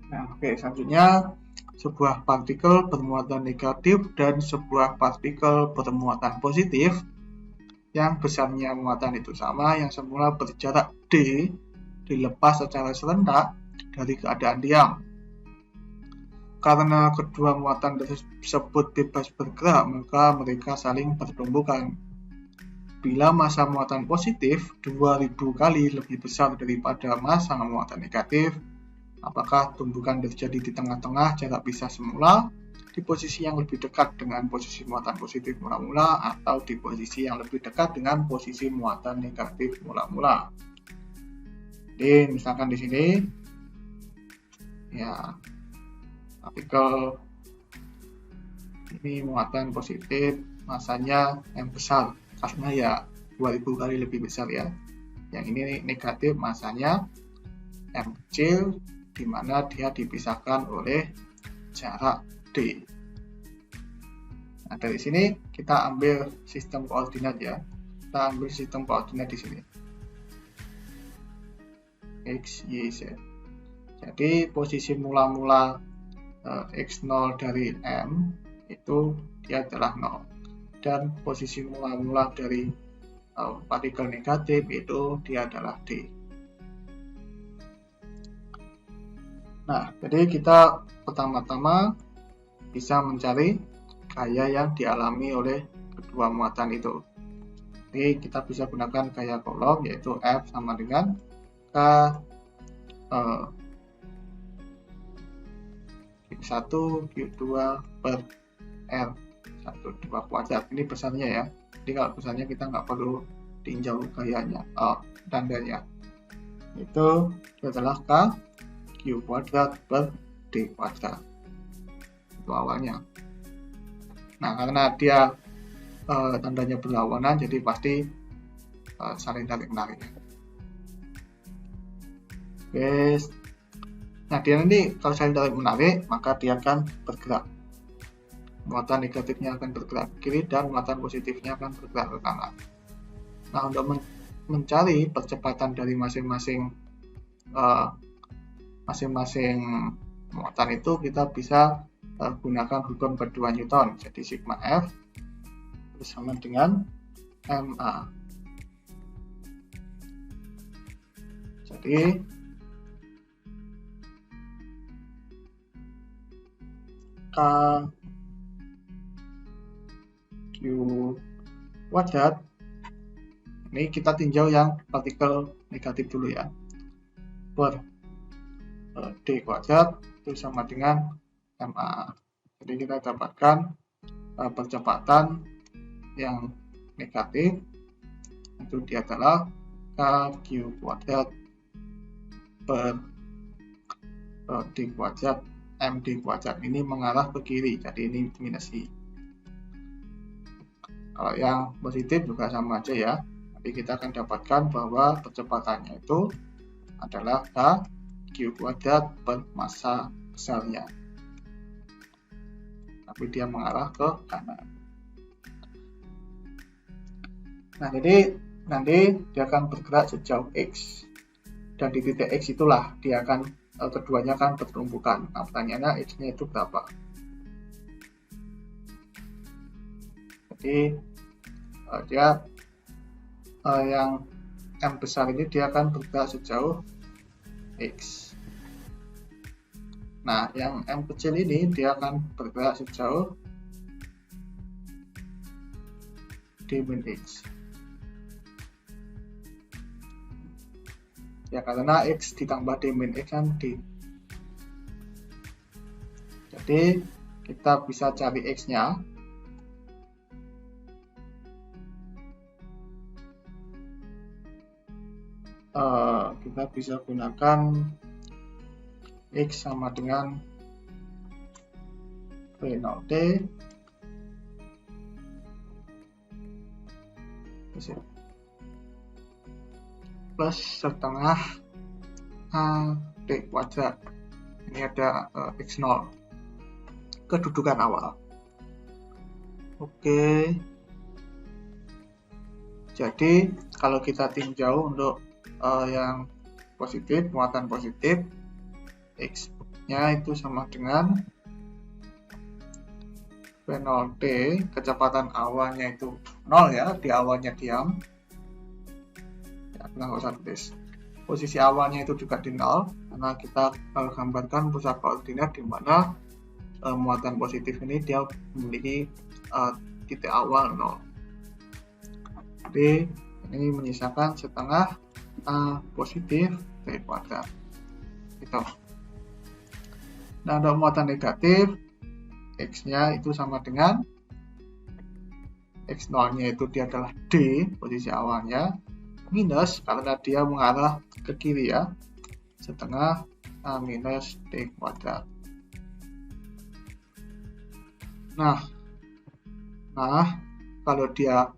Nah, oke, selanjutnya sebuah partikel bermuatan negatif dan sebuah partikel bermuatan positif yang besarnya muatan itu sama, yang semula berjarak D, dilepas secara serentak dari keadaan diam. Karena kedua muatan tersebut bebas bergerak, maka mereka saling bertumbukan. Bila massa muatan positif 2000 kali lebih besar daripada massa muatan negatif, apakah tumbukan terjadi di tengah-tengah jarak pisah semula, di posisi yang lebih dekat dengan posisi muatan positif mula-mula, atau di posisi yang lebih dekat dengan posisi muatan negatif mula-mula. Jadi misalkan di sini ya partikel ini muatan positif, massanya yang besar karena ya 2000 kali lebih besar ya. Yang ini negatif, massanya yang kecil, di mana dia dipisahkan oleh jarak D. Nah, dari sini kita ambil sistem koordinat ya. Kita ambil sistem koordinat di sini. X, Y, Z. Jadi posisi mula-mula X0 dari M itu dia adalah 0. Dan posisi mula-mula dari partikel negatif itu dia adalah D. Nah, jadi kita pertama-tama bisa mencari gaya yang dialami oleh kedua muatan itu. Jadi kita bisa gunakan gaya Coulomb, yaitu F sama dengan K Q1 Q2 per R1 2 kuadrat. Ini besarnya ya. Jadi kalau besarnya kita nggak perlu tinjau gayanya, tandanya. Itu adalah K Q kuadrat per D kuadrat. Itu awalnya. Nah, karena dia tandanya berlawanan, jadi pasti saling tarik-menarik. Oke. Nah, dia nanti kalau saling tarik-menarik, maka dia akan bergerak. Muatan negatifnya akan bergerak ke kiri dan muatan positifnya akan bergerak ke kanan. Nah, untuk mencari percepatan dari masing-masing muatan itu, kita bisa gunakan hukum kedua Newton. Jadi sigma F bersama dengan MA. Jadi K Q kuadrat, ini kita tinjau yang partikel negatif dulu ya, per D kuadrat itu sama dengan MA. Jadi kita dapatkan percepatan yang negatif itu dia adalah KQ kuadrat per D kuadrat MD kuadrat. Ini mengarah ke kiri, jadi ini minus I. Kalau yang positif juga sama aja ya. Jadi kita akan dapatkan bahwa percepatannya itu adalah KQ kuadrat per massa besarnya. Tapi dia mengarah ke kanan. Nah, jadi nanti dia akan bergerak sejauh X. Dan di titik X itulah dia akan keduanya akan bertumbukan. Nah, pertanyaannya X-nya itu berapa? Jadi dia yang M besar ini dia akan bergerak sejauh X. Nah, yang M kecil ini dia akan bergerak sejauh D min X. Ya, karena X ditambah D min X kan D. Jadi kita bisa cari X-nya. Kita bisa gunakan X sama dengan V0T plus setengah D kuadrat. Ini ada X0, kedudukan awal. Oke. Jadi kalau kita tinjau untuk yang positif, muatan positif X X-nya itu sama dengan V0T, kecepatan awalnya itu 0 ya, di awalnya diam. Ya, kita nggak usah tulis. Posisi awalnya itu juga di 0, karena kita gambarkan pusat koordinat di mana muatan positif ini dia memiliki titik awal 0. Jadi ini menyisakan setengah A positif T kuadrat. Gitu. Nah, untuk muatan negatif, X-nya itu sama dengan X0-nya itu dia adalah D, posisi awalnya, minus, karena dia mengarah ke kiri ya, setengah A minus T kuadrat. Nah, kalau dia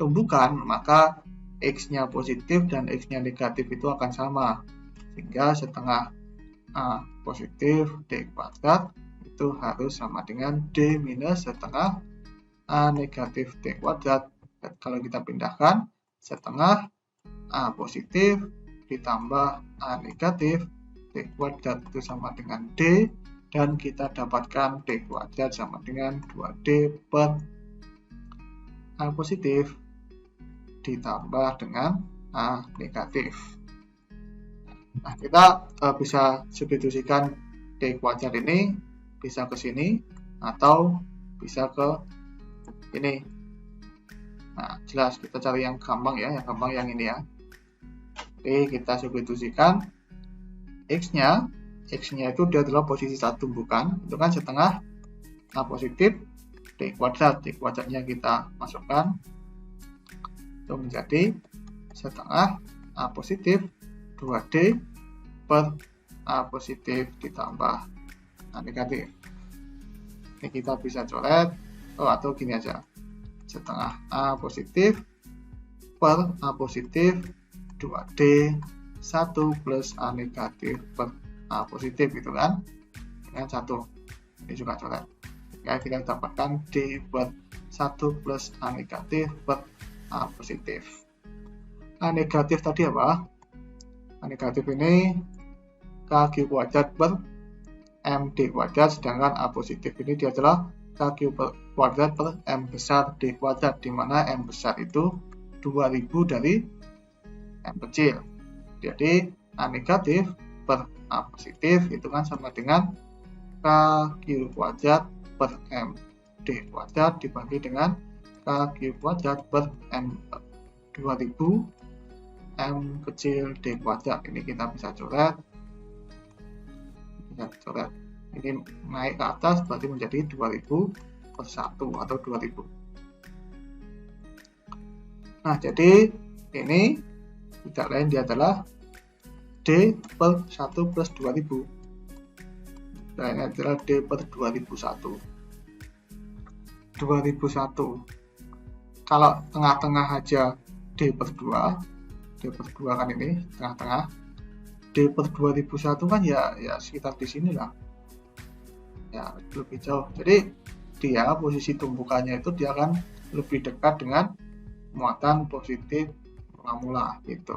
tumbukan, maka X-nya positif dan X-nya negatif itu akan sama, sehingga setengah A positif D kuadrat itu harus sama dengan D minus setengah A negatif D kuadrat. Dan kalau kita pindahkan, setengah A positif ditambah A negatif D kuadrat itu sama dengan D, dan kita dapatkan D kuadrat sama dengan 2D per A positif ditambah dengan A negatif. Nah, kita bisa substitusikan D kuadrat ini bisa ke sini atau bisa ke ini. Nah, jelas kita cari yang gampang ya, yang gampang yang ini ya. Oke, kita substitusikan X-nya itu dia adalah posisi saat tumbukan, itu kan setengah A positif D kuadrat. D kuadratnya kita masukkan, itu menjadi setengah A positif 2D per A positif ditambah A negatif. Ini kita bisa coret, atau gini aja, setengah A positif per A positif 2D 1 plus A negatif per A positif, gitu kan, dengan 1. Ini juga coret ya, kita dapatkan D per 1 plus A negatif per A positif. A negatif tadi apa? A negatif ini KQ kuadrat per MD kuadrat, sedangkan A positif ini dia adalah KQ kuadrat per M besar D kuadrat, di mana M besar itu 2000 dari M kecil. Jadi A negatif per A positif itu kan sama dengan KQ kuadrat per M D kuadrat dibagi dengan KQ kuadrat per M 2000 M kecil D kuadrat. Ini kita bisa coret. Ini naik ke atas berarti menjadi 2000 per 1 atau 2000. Nah, jadi ini tidak lain dia adalah D per 1 plus 2000. Dan ini adalah D per 2001. Kalau tengah-tengah aja D per 2 kan ini tengah-tengah. D per 2001 kan ya sekitar di sini lah. Ya, lebih jauh. Jadi dia posisi tumbukannya itu dia akan lebih dekat dengan muatan positif mula-mula gitu.